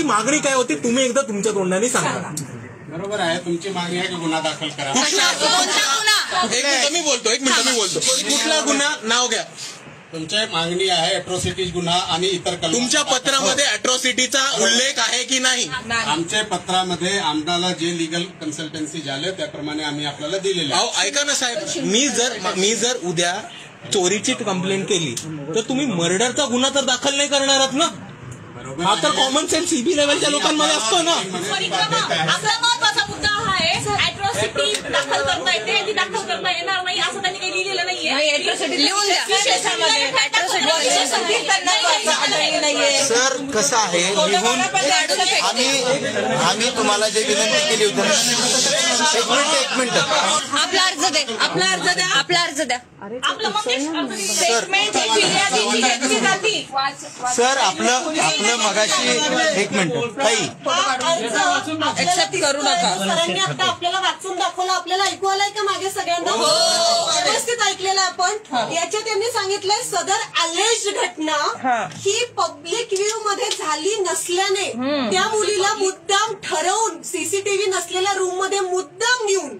मागणी काय होती तुम्ही एकदा तुमच्या तोंडाने सांगा. बरोबर आहे, तुमची मागणी आहे की गुन्हा दाखल करा. मी बोलतो कुठला गुन्हा नाव घ्या. तुमची मागणी आहे अॅट्रॉसिटीज गुन्हा आणि इतर कलम. तुमच्या पत्रामध्ये अॅट्रॉसिटीचा उल्लेख आहे की नाही? आमच्या पत्रामध्ये आम्हाला जे लिगल कन्सल्टन्सी झालं त्याप्रमाणे आम्ही आपल्याला दिलेलं आहे. अहो ऐका ना साहेब, मी जर उद्या चोरीची कंप्लेंट केली तर तुम्ही मर्डरचा गुन्हा तर दाखल नाही करणार आहात ना? हा तर कॉमन सेन्स सीबी लेवलच्या लोकांमध्ये असतो ना. आपला महत्वाचा मुद्दा हा आहे, अॅट्रॉसिटी दाखल करता येते, ती दाखल करता येणार नाही असं त्यांनी काही लिहिलेलं नाहीये. सर कसं आहे, लिहून आम्ही तुम्हाला जे विनंती केली होती. एक मिनिट आपला अर्ज द्या. सर आपलं मगाशी एक मिनिट काही एक्सेप्ट करू नका. सरांनी आता आपल्याला वाचून दाखवलं, आपल्याला ऐकू आलंय का मागे सगळ्यांना व्यवस्थित ऐकलेलं आपण. याच्यात त्यांनी सांगितलंय सदर अलेज्ड घटना ही पब्लिक व्ह्यू मध्ये झाली नसल्याने त्या मुलीला मुद्दाम ठरवून सीसीटीव्ही नसलेल्या रूम मध्ये मुद्दाम नेऊन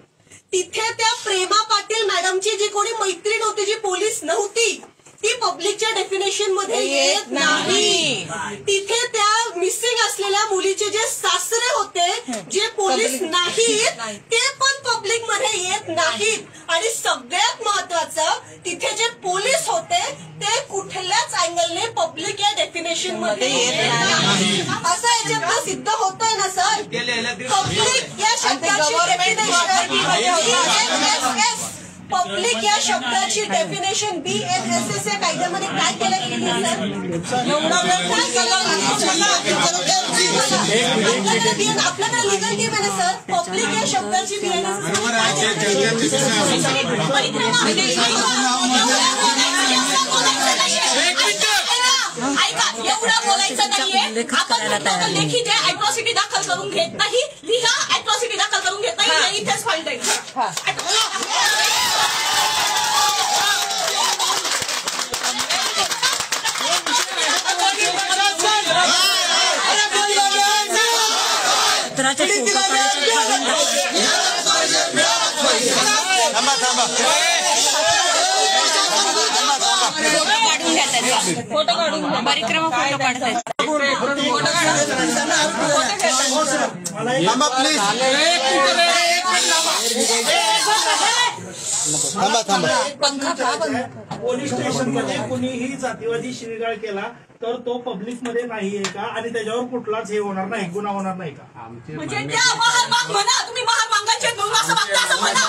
तिथे त्या प्रेमा पाटील मॅडमची जी कोणी मैत्रीण होती, जी पोलीस नव्हती, ती पब्लिकच्या डेफिनेशन मध्ये येत नाही. तिथे त्या मिसिंग असलेल्या मुलीचे जे सासरे होते, जे पोलीस नाहीत, ते पण पब्लिक मध्ये येत नाहीत. आणि सगळ्यात महत्वाचं, तिथे जे पोलीस होते ते कुठल्याच अँगलने पब्लिक या डेफिनेशन मध्ये येत नाही. असं याच्यात सिद्ध होतंय ना सर. पब्लिक या शब्दाची पब्लिक या शब्दाची डेफिनेशन BNSS या कायद्यामध्ये काय केलं गेली आपल्याकडे लिगल टीम आहे ना सर. पब्लिक या शब्दाची ऐका, एवढं बोलायचं नाहीये. आपण लेखी द्या, अॅट्रॉसिटी दाखल करून घेत नाही, लिहा अॅट्रॉसिटी दाखल करून घेत नाही, इथेच फॉल्ट आहे. फोटो काढून परिक्रमा फोटो काढतायत. पोलीस स्टेशनमध्ये कोणीही जातीवादी शिवीगाळ केला तर तो पब्लिक मध्ये नाहीये का? आणि त्याच्यावर कुठलाच हे होणार नाही, गुन्हा होणार नाही का? म्हणजे त्या महामांग म्हणा, तुम्ही महामांगाचे म्हणून असं बघता असं म्हणा.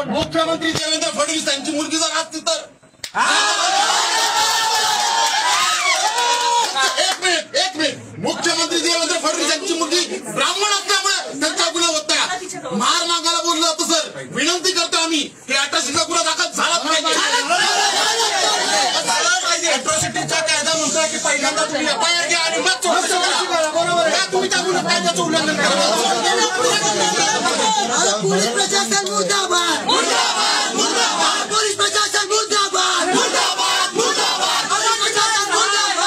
मुख्यमंत्री देवेंद्र फडणवीस यांची मुलगी जर असती तर एक मिनिट मुख्यमंत्री देवेंद्र फडणवीस यांची मुलगी ब्राह्मण असल्यामुळे त्यांचा गुन्हा होत नाही. महार मागायला बोललं होतं सर. विनंती करतो आम्ही की अॅट्रॉसिटीचा गुन्हा दाखल झालाच पाहिजे. अॅट्रॉसिटीचा कायदा म्हणतोय की पहिल्यांदा तुम्ही एफआयआर घ्या आणि मग बरोबर आहे. तुम्ही त्या गुन्हा कायद्याचं उल्लंघन करा. पोलीस प्रशासन मुर्दाबाद, मुर्दाबाद, मुर्दाबाद. पोलीस प्रशासन मुर्दाबाद, मुर्दाबाद, मुर्दाबाद. प्रशासन मुर्दाबाद.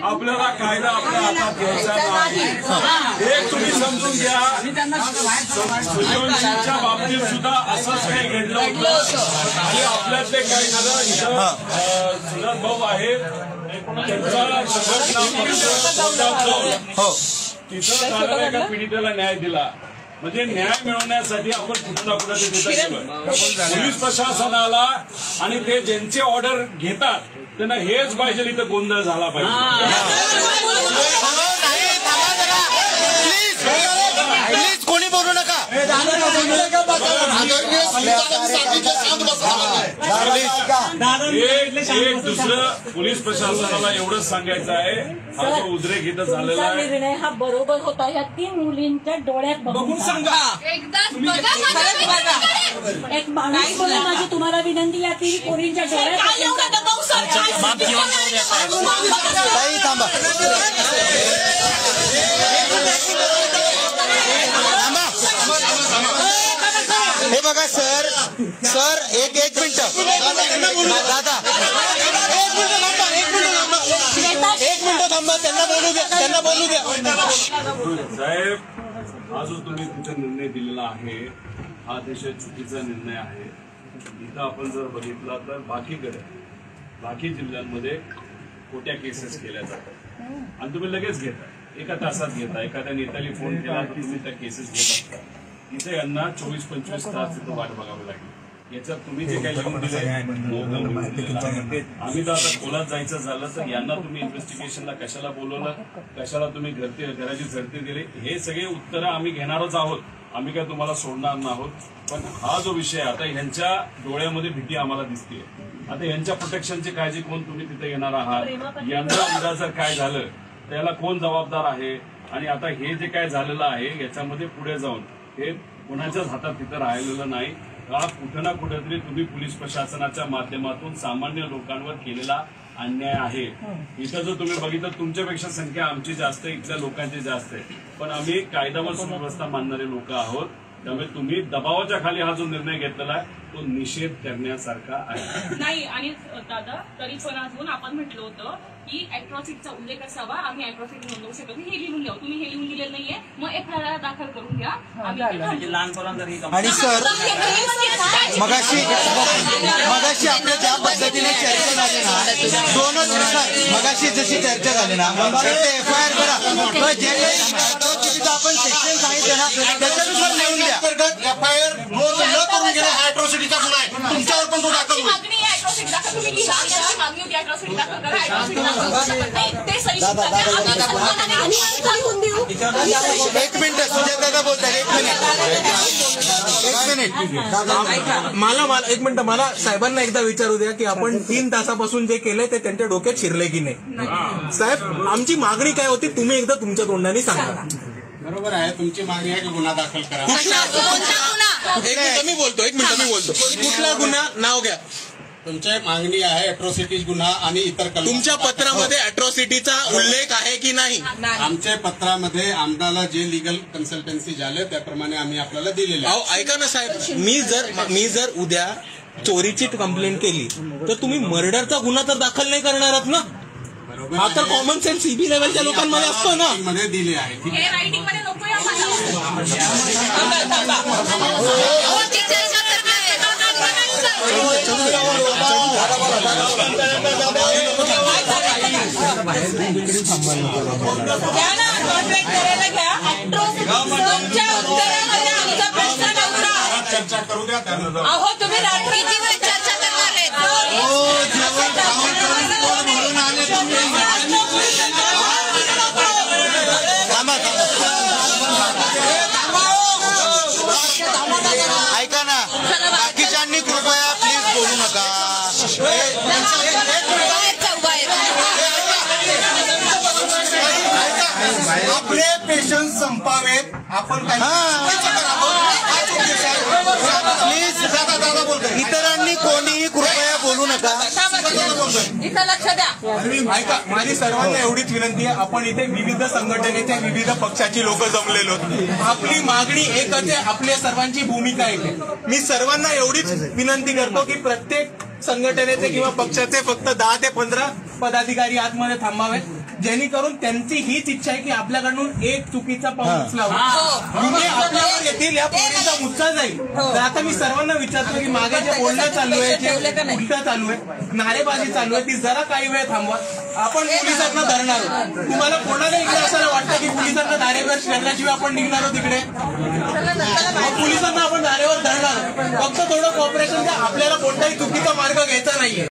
आपल्याला कायदा आपल्या हातात घ्यायचा नाही. एक तुम्ही समजून घ्या. सूर्यवंशीच्या बाबतीत सुद्धा असंच काही घडलं होतं आणि आपल्यातले काही झालं. इथं सुरत भाऊ आहेत, त्यांचा तिथं झालेल्या एका पीडितेला न्याय दिला. म्हणजे न्याय मिळवण्यासाठी आपण कुठं ना कुठं ते पोलीस प्रशासनाला आणि ते ज्यांचे ऑर्डर घेतात त्यांना हेच पाहिजे, इथं गोंधळ झाला पाहिजे. प्लीज कोणी बोलू नका. एक दुसरं पोलीस प्रशासनाला एवढंच सांगायचं आहे, हा जो उद्रेक इथं झालेला आहे निर्णय हा बरोबर होता. या 3 मुलींच्या डोळ्यात बघून सांगा. एक माणूस म्हणून माझी तुम्हाला विनंती, या 3 मुलींच्या डोळ्यात थांबा. हे बघा सर एक मिनिट दादा, एक मिनिट थांबा. त्यांना बोलू द्या. साहेब, हा जो तुम्ही तिथे निर्णय दिलेला आहे हा अतिशय चुकीचा निर्णय आहे. इथं आपण जर बघितला तर बाकी जिल्ह्यांमध्ये खोट्या केसेस केल्या जातात आणि तुम्ही लगेच घेता, एका तासात घेता. एखाद्या नेत्याने फोन केला तर तुम्ही त्या केसेस घेत असता. इथे यांना 24-25 तास इथं वाट बघावी लागली. याच्यात तुम्ही जे काही लिहून दिले आम्ही तर आता खोलात जायचं झालं तर यांना तुम्ही इन्व्हेस्टिगेशनला कशाला बोलवलं, कशाला तुम्ही घराची झडती दिली, हे सगळे उत्तरं आम्ही घेणारच आहोत. आम्ही काय तुम्हाला सोडणार नाहोत. पण हा जो विषय आता ह्यांच्या डोळ्यामध्ये भीती आम्हाला दिसते. आता यांच्या प्रोटेक्शनची काळजी कोण तुम्ही तिथे येणार आहात? यांना उद्या जर काय झालं त्याला कोण जबाबदार आहे? आणि आता हे जे काय झालेलं आहे याच्यामध्ये पुढे जाऊन हे कोणाच्याच हातात तिथं राहिलेलं नाही. का कुठं ना कुठेतरी तुम्ही पोलीस प्रशासनाच्या माध्यमातून सामान्य लोकांवर केलेला अन्याय आहे. इथं जर तुम्ही बघितलं तुमच्यापेक्षा संख्या आमची जास्त आहे, इथल्या लोकांची जास्त आहे. पण आम्ही कायदा व सुव्यवस्था मानणारे लोक आहोत. त्यामुळे तुम्ही दबावाच्या खाली हा जो निर्णय घेतलेला आहे तो निषेध करण्यासारखा आहे. नाही. आणि दादा, तरी पण अजून आपण म्हटलं होतं की अॅट्रॉसिटीचा उल्लेख असावा, आम्ही अॅट्रॉसिटी नोंदवू शकत नाही. हे लिहून घ्या. तुम्ही हे लिहून दिलेलं नाहीये, मग FIR दाखल करून घ्या. आणि सर मगाशी आपल्या ज्या पद्धतीने चर्चा झाली ना, दोनच मगाशी जशी चर्चा झाली ना, FIR करा. जे काही आपण सेक्शन सांगितलं ना त्याच्यानुसार लिहून द्या. FIR नोंद न करून गेला हा अॅट्रॉसिटीचा गुन्हा आहे. तुमच्यावर पण तो दाखल होईल. एक मिनिट सुजाता बोलतात. एक मिनिट मला एक मिनिट, मला साहेबांना एकदा विचारू द्या की आपण 3 तासापासून जे केलंय ते त्यांच्या डोक्यात शिरले की नाही. साहेब, आमची मागणी काय होती तुम्ही एकदा तुमच्या तोंडाने सांगा. बरोबर आहे, तुमची मागणी आहे की गुन्हा दाखल करा. एक मिनिट मी बोलतो. कुठला गुन्हा? नाव घ्या. तुमची मागणी आहे अॅट्रॉसिटीज गुन्हा आणि इतर कलम. तुमच्या पत्रामध्ये अॅट्रॉसिटीचा उल्लेख आहे की नाही? आमच्या पत्रामध्ये आमदाला जे लिगल कन्सल्टन्सी झाले त्याप्रमाणे आम्ही आपल्याला दिलेले. अहो ऐका ना साहेब, मी जर उद्या चोरीची कंप्लेंट केली तर तुम्ही मर्डरचा गुन्हा तर दाखल नाही करणार आहात ना? हा तर कॉमन सेन्स CB लेवलच्या लोकांमध्ये असतो ना. मध्ये दिले आहे. हे रायटिंग मध्ये नको चर्चा करू द्या. अहो तुम्ही रात्रीची चर्चा करणार ऐका ना, बाकीच्यांनी कृपया प्लीज बोलू नका. आपले पेशन्स संपावेत. आपण प्लीज इतरांनी कोणीही कृपया बोलू नका. इथं लक्ष द्या. ऐका, माझी सर्वांना एवढीच विनंती आहे, आपण इथे विविध संघटनेच्या विविध पक्षाची लोक जमलेलो. आपली मागणी एकच आहे, आपल्या सर्वांची भूमिका एक आहे. मी सर्वांना एवढीच विनंती करतो की प्रत्येक संघटनेचे किंवा पक्षाचे फक्त 10 ते 15 पदाधिकारी आतमध्ये थांबावेत. जेणेकरून त्यांची हीच इच्छा आहे की आपल्याकडून एक चुकीचा पाऊल उचलावा. गुन्हे आपल्यावर येतील, या पोरींचा मुद्दा जाईल. तर आता मी सर्वांना विचारतो की मागे जे बोलणं चालू आहे, जे उलटं चालू आहे, नारेबाजी चालू आहे, ती जरा काही वेळ थांबवा. आपण पोलिसांना धरणार आहोत. तुम्हाला कोणाला इकडे असं वाटतं की पोलिसांना धारेवर शहराशिवाय आपण निघणार आहोत इकडे? पोलिसांना आपण धारेवर धरणार. फक्त थोडं कॉपरेशन द्या. आपल्याला कोणताही चुकीचा मार्ग घ्यायचा नाहीये.